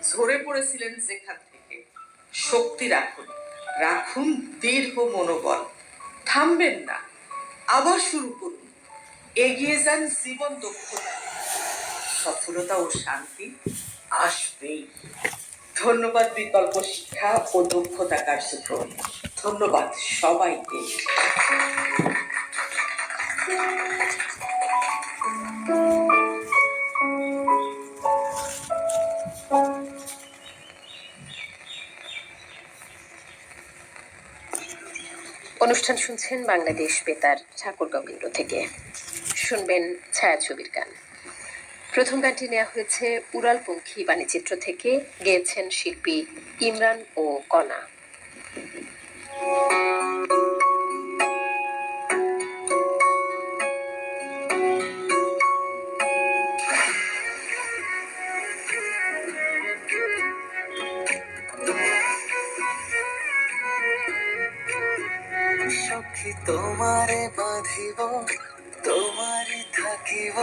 ঝরে পড়েছিলেন যেখান থেকে। শক্তি রাখুন, রাখুন দৃঢ় মনোবল, থামবেন না, আবার শুরু করুন, এগিয়ে যান জীবন দক্ষতা। সফলতা ও শান্তি আসবেই। ধন্যবাদ বিকল্প শিক্ষা ও দক্ষতা কার্যক্রম। ধন্যবাদ সবাইকে। অনুষ্ঠান শুনছেন বাংলাদেশ বেতার ঠাকুরগাঁও কেন্দ্র থেকে। শুনবেন ছায়াছবির গান। প্রথম গানটি নেওয়া হয়েছে উড়ালপঙ্খী বাণীচিত্র থেকে, গেয়েছেন শিল্পী ইমরান ও কণা। সখী তোমারে বাঁধিব, তোমারে থাকিব,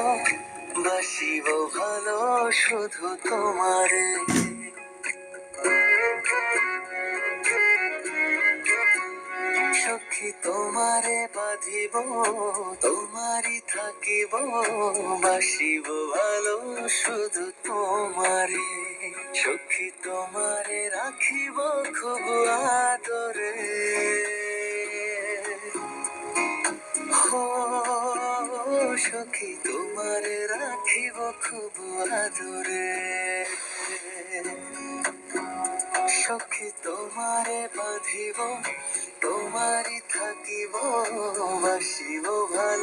বাসিব ভালো শুধু তোমারে। সখী তোমারে বাঁধিব, তোমারই থাকিব, বাসিব ভালো শুধু তোমারে। সখী তোমারে রাখিব খুব আদরে, সখী তোমারে রাখিব খুব আদরে। সখী তোমারে বাঁধিব, তোমারই থাকিব, বাসিব ভালো।